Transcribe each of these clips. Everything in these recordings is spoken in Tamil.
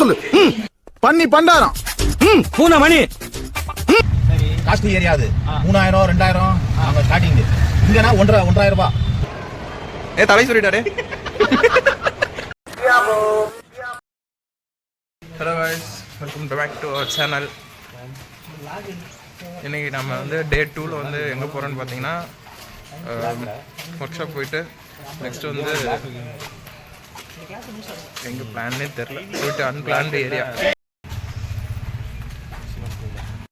சொல்லு. பண்ணி பண்டாரம் பூனை மணி காஸ்ட்லி ஏரியா அது. 3000 2000 அங்க ஸ்டார்டிங். இங்கனா 1,500 ரூபாய். தலை சொல்லிட்டாரு. Hello guys, welcome back to our channel. இன்னைக்கு நம்ம வந்து டே 2ல வந்து எங்கே போகிறோன்னு பார்த்தீங்கன்னா ஒர்க் ஷாப் போயிட்டு நெக்ஸ்ட் வந்து எங்கே பிளான்னே தெரில போயிட்டு அன்பிளான்டு ஏரியா.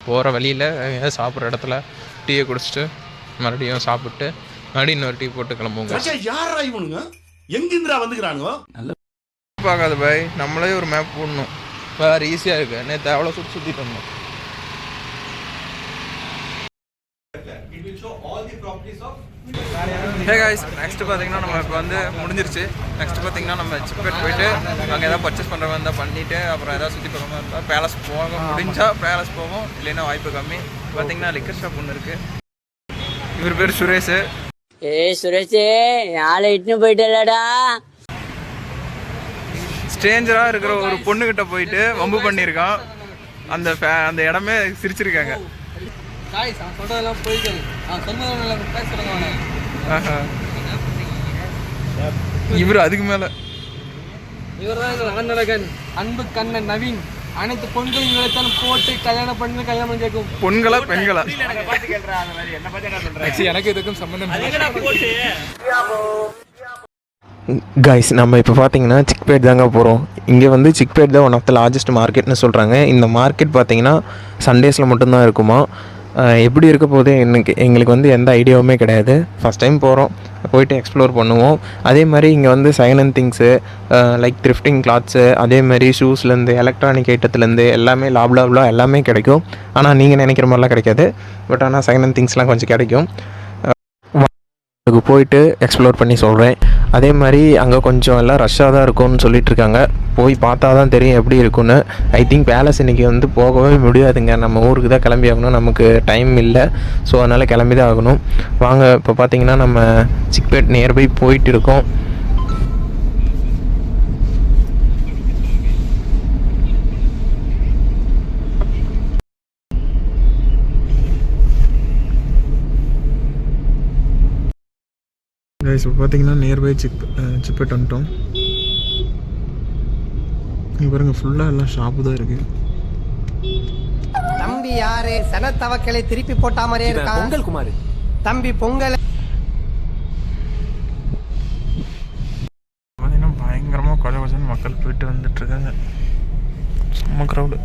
போகிற வழியில் சாப்பிட்ற இடத்துல டீயை குடிச்சிட்டு மறுபடியும் சாப்பிட்டு மறுபடியும் இன்னொரு டீ போட்டு கிளம்புவோங்க. யாரா இவனுங்க எங்கிருந்துடா வந்துக்கிறானுங்க? பார்க்காத பாய், நம்மளே ஒரு மேப் போடணும். வேறு ஈஸியாக இருக்குது. நேற்று அவ்வளோ சுற்றிட்டு வந்தோம். ஹே காய்ஸ், நெக்ஸ்ட் பார்த்தீங்கன்னா நம்ம இப்போ வந்து முடிஞ்சிருச்சு. நெக்ஸ்ட் பார்த்தீங்கன்னா நம்ம சிப்பேட் போயிட்டு அங்கே எதாவது பர்ச்சேஸ் பண்ணுற மாதிரி இருந்தால் பண்ணிவிட்டு அப்புறம் எதாவது சுற்றி பார்க்க மாதிரி இருந்தால் பேலஸ் போக முடிஞ்சால் பேலஸ் போவோம், இல்லைன்னா வாய்ப்பு கம்மி. பார்த்தீங்கன்னா லிக்கர் ஷாப் ஒன்று இருக்குது. இவர் பேர் சுரேஷ். சுரேஷ் ஆளை இட்டுன்னு போயிட்டலடா. ஸ்ட்ரேஞ்சராக இருக்கிற ஒரு பொண்ணுக்கிட்ட போயிட்டு வம்பு பண்ணியிருக்கான். அந்த இடமே சிரிச்சிருக்காங்க. இவரு அதுக்கு மேல அன்பு கண்ணன் நவீன் அனைத்து பொண்களும் நிலைத்தாலும் போட்டு கல்யாணம் பண்ணி கல்யாணம் கேட்கும். பொண்களா பெண்களா எனக்கு இதுக்கும் சம்பந்தம். கைஸ், நம்ம இப்போ பார்த்தீங்கன்னா சிக்பேட் தாங்க போகிறோம். இங்கே வந்து சிக்பேட் தான் ஒன் ஆஃப் த லார்ஜஸ்ட் மார்க்கெட்னு சொல்கிறாங்க. இந்த மார்க்கெட் பார்த்தீங்கன்னா சண்டேஸில் மட்டும்தான் இருக்குமா. எப்படி இருக்க போது எங்களுக்கு வந்து எந்த ஐடியாவுமே கிடையாது. ஃபஸ்ட் டைம் போகிறோம், போயிட்டு எக்ஸ்ப்ளோர் பண்ணுவோம். அதே மாதிரி இங்கே வந்து second hand things like thrifting clothes, அதே மாதிரி ஷூஸ்லேருந்து எலக்ட்ரானிக் ஐட்டத்துலேருந்து எல்லாமே லாப்லாப்லா எல்லாமே கிடைக்கும். ஆனால் நீங்கள் நினைக்கிற மாதிரிலாம் கிடைக்காது. பட் ஆனால் செகண்ட் ஹேண்ட் திங்ஸ்லாம் கொஞ்சம் கிடைக்கும். போயிட்டு எக்ஸ்ப்ளோர் பண்ணி சொல்கிறேன். அதே மாதிரி அங்கே கொஞ்சம் எல்லாம் ரஷ்ஷாக தான் இருக்கும்னு சொல்லிகிட்ருக்காங்க. போய் பார்த்தா தான் தெரியும் எப்படி இருக்குன்னு. ஐ திங்க் பேலஸ் இன்றைக்கி வந்து போகவே முடியாதுங்க. நம்ம ஊருக்கு தான் கிளம்பி ஆகணும். நமக்கு டைம் இல்லை. ஸோ அதனால் கிளம்பி தான் ஆகணும். வாங்க, இப்போ பார்த்தீங்கன்னா நம்ம சிக்பேட் நியர்பை போயிட்டு இருக்கோம். இப்போ பார்த்தீங்கன்னா நியர்பை சிப்பேட் வந்துட்டோம். இங்கே பாருங்க, ஃபுல்லாக எல்லாம் ஷாப்பு தான் இருக்குது. தம்பி யாரு சனத்தவக்களை திருப்பி போட்டா மாதிரியே இருக்கான். பொங்கல் குமார் தம்பி பொங்கல். பார்த்தீங்கன்னா பயங்கரமாக கொஞ்சம் மக்கள் போயிட்டு வந்துட்டு இருக்காங்க. செம்ம க்ரௌடு.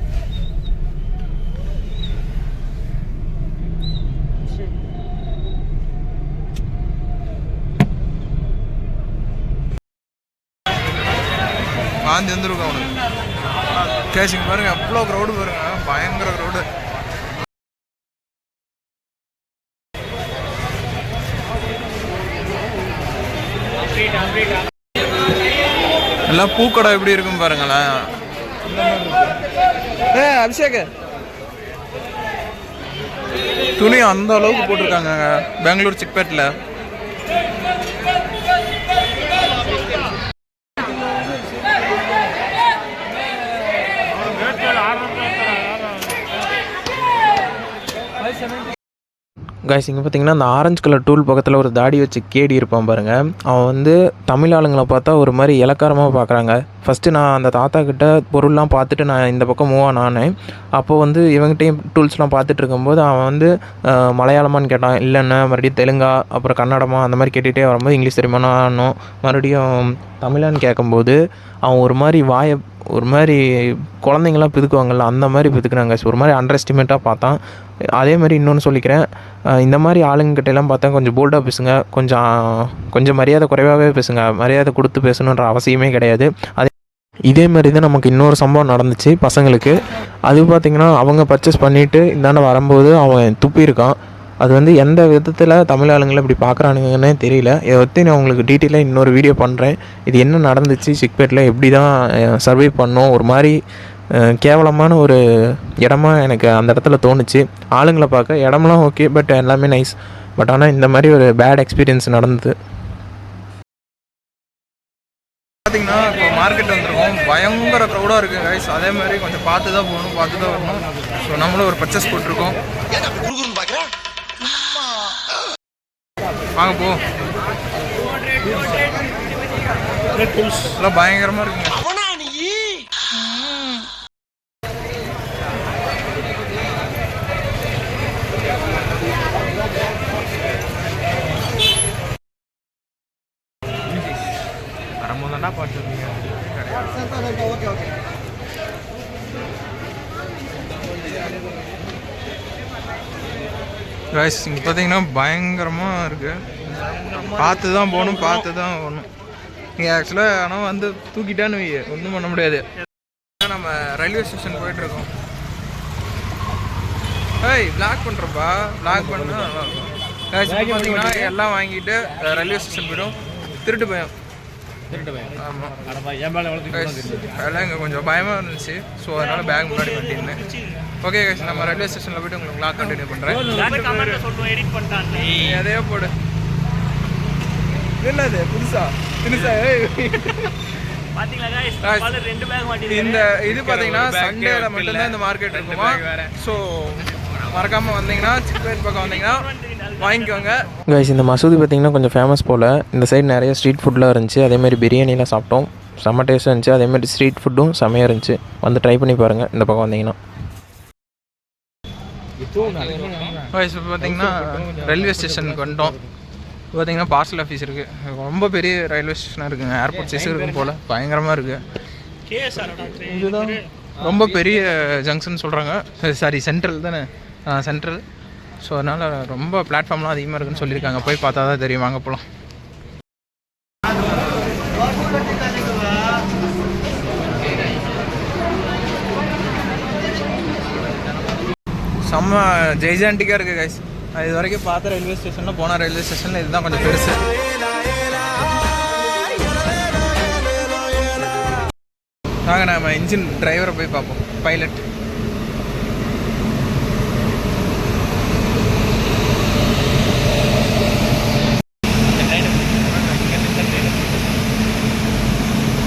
வாந்தி வந்துருக்கும் அவனுக்கு. கேஷிங் பாருங்க, எவ்வளோ க்ரௌடு பாருங்க, பயங்கர க்ரௌடு. எல்லாம் பூக்கடை எப்படி இருக்கும் பாருங்களேன். அபிஷேக் துணி அந்த அளவுக்கு போட்டிருக்காங்க பெங்களூர் சிக்பேட்டில். கைஸ், இங்கே பார்த்தீங்கன்னா அந்த ஆரஞ்சு கலர் டூல் பக்கத்தில் ஒரு தாடி வச்சு கேடி இருப்பான் பாருங்கள். அவன் வந்து தமிழ் ஆளுங்களை பார்த்தா ஒரு மாதிரி இலக்காரமாக பார்க்குறாங்க. ஃபஸ்ட்டு நான் அந்த தாத்தா கிட்ட பொருள்லாம் பார்த்துட்டு நான் இந்த பக்கம் மூவ் ஆனேன். அப்போது வந்து இவங்ககிட்டையும் டூல்ஸ்லாம் பார்த்துட்டு இருக்கும்போது அவன் வந்து மலையாளமானு கேட்டான். இல்லைன்னா மறுபடியும் தெலுங்கா, அப்புறம் கன்னடமா, அந்த மாதிரி கேட்டுகிட்டே வரும்போது இங்கிலீஷ் தெரியுமானா ஆனோம். மறுபடியும் தமிழான்னு கேட்கும்போது அவன் ஒரு மாதிரி ஒரு மாதிரி குழந்தைங்களாம் பிதுக்குவாங்கள்ல, அந்த மாதிரி பிதுக்குறாங்க. ஒரு மாதிரி அண்டர் எஸ்டிமேட்டாக பார்த்தான். அதே மாதிரி இன்னொன்று சொல்லிக்கிறேன், இந்த மாதிரி ஆளுங்கிட்டெல்லாம் பார்த்தா கொஞ்சம் போல்டாக பேசுங்க, கொஞ்சம் மரியாதை குறைவாகவே பேசுங்க. மரியாதை கொடுத்து பேசணுன்ற அவசியமே கிடையாது. இதே மாதிரி தான் நமக்கு இன்னொரு சம்பவம் நடந்துச்சு பசங்களுக்கு. அது பார்த்திங்கன்னா அவங்க பர்ச்சேஸ் பண்ணிவிட்டு இந்தாண்ட வரும்போது அவன் துப்பியிருக்கான். அது வந்து எந்த விதத்தில் தமிழ் ஆளுங்களை இப்படி பார்க்குறானுங்கன்னே தெரியல. இதை பற்றி நான் உங்களுக்கு டீட்டெயிலாக இன்னொரு வீடியோ பண்ணுறேன். இது என்ன நடந்துச்சு சிக்பேட்டில், எப்படி தான் சர்வை பண்ணோம். ஒரு மாதிரி கேவலமான ஒரு இடமா எனக்கு அந்த இடத்துல தோணுச்சு. ஆளுங்களை பார்க்க இடம்லாம் ஓகே, பட் எல்லாமே நைஸ். பட் ஆனால் இந்த மாதிரி ஒரு பேட் எக்ஸ்பீரியன்ஸ் நடந்தது. பார்த்தீங்கன்னா இப்போ மார்க்கெட் வந்துருக்கோம். பயங்கர க்ரௌடாக இருக்குது கைஸ். அதே மாதிரி கொஞ்சம் பார்த்து தான் போகணும், பார்த்து தான் வரணும். ஸோ நம்மளும் ஒரு பர்ச்சேஸ் போட்டிருக்கோம். வாங்க போ. எல்லாம் பயங்கரமாக இருக்குங்க. ரைஸ் இங்கே பார்த்தீங்கன்னா பயங்கரமாக இருக்குது. பார்த்து தான் போகணும், பார்த்து தான் போகணும். நீங்கள் ஆக்சுவலாக ஆனால் வந்து தூக்கிட்டான்னு ஒன்றும் பண்ண முடியாது. நம்ம ரயில்வே ஸ்டேஷன் போயிட்டுருக்கோம். ஏய் பிளாக் பண்ணுறப்பா, பிளாக் பண்ணால் நல்லாயிருக்கும். பார்த்தீங்கன்னா எல்லாம் வாங்கிட்டு ரயில்வே ஸ்டேஷன் போய்டும். திருட்டு பயம். ஆமாம், அதெல்லாம் இங்கே கொஞ்சம் பயமாக இருந்துச்சு. ஸோ அதனால் பேக் முன்னாடி மாட்டிருந்தேன். ஓகே கைஸ், நம்ம ரயில்வே ஸ்டேஷனில் போய்ட்டு உங்களுக்கு vlog கண்டினியூ பண்ணுறேன். எதையோ போடு. என்னது புதுசா இந்த இது பார்த்தீங்கன்னா சண்டேல மட்டும்தான் இந்த மார்க்கெட் இருக்குமா. ஸோ மறக்காமல் வந்தீங்கன்னா சிக்பேட் பக்கம் வந்தீங்கன்னா வாங்கிக்கோங்க கைஸ். இந்த மசூதி பார்த்திங்கன்னா கொஞ்சம் ஃபேமஸ் போல். இந்த சைடு நிறைய ஸ்ட்ரீட் ஃபுட்லாம் இருந்துச்சு. அதேமாதிரி பிரியாணிலாம் சாப்பிட்டோம், செம்ம டேஸ்ட்டாக இருந்துச்சு. அதேமாதிரி ஸ்ட்ரீட் ஃபுட்டும் செம்மையாக இருந்துச்சு. வந்து ட்ரை பண்ணி பாருங்கள் இந்த பக்கம் வந்தீங்கன்னா. கைஸ் இப்போ பார்த்தீங்கன்னா ரயில்வே ஸ்டேஷனுக்கு வந்துட்டோம். பார்த்தீங்கன்னா பார்சல் ஆஃபீஸ் இருக்குது. ரொம்ப பெரிய ரயில்வே ஸ்டேஷனாக இருக்குங்க. ஏர்போர்ட் சைஸ் இருக்கும் போல், பயங்கரமாக இருக்குது. இதுதான் ரொம்ப பெரிய ஜங்ஷன் சொல்கிறாங்க. சாரி சென்ட்ரல் தானே, சென்ட்ரல். ஸோ அதனால் ரொம்ப பிளாட்ஃபார்ம்லாம் அதிகமாக இருக்குதுன்னு சொல்லியிருக்காங்க. போய் பார்த்தா தான் தெரியும். வாங்க போகலாம். செம்ம ஜெய்ஜாண்டிக்காக இருக்குது கைஸ். அது இது வரைக்கும் பார்த்த ரயில்வே ஸ்டேஷனில் போன ரயில்வே ஸ்டேஷனில் இதுதான் கொஞ்சம் பெருசு. நாங்கள் நம்ம இன்ஜின் டிரைவரை போய் பார்ப்போம். பைலட்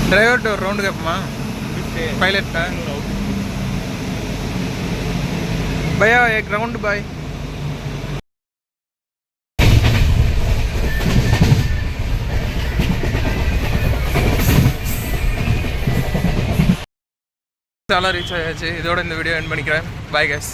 டிரைவர்கிட்ட ஒரு ரவுண்டு கேட்போமா? பைலட்டா भैया एक राउंड बाय. ரீச் ஆயாச்சு. இதோட இந்த வீடியோ எண்ட் பண்ணிக்கிறேன். Bye guys.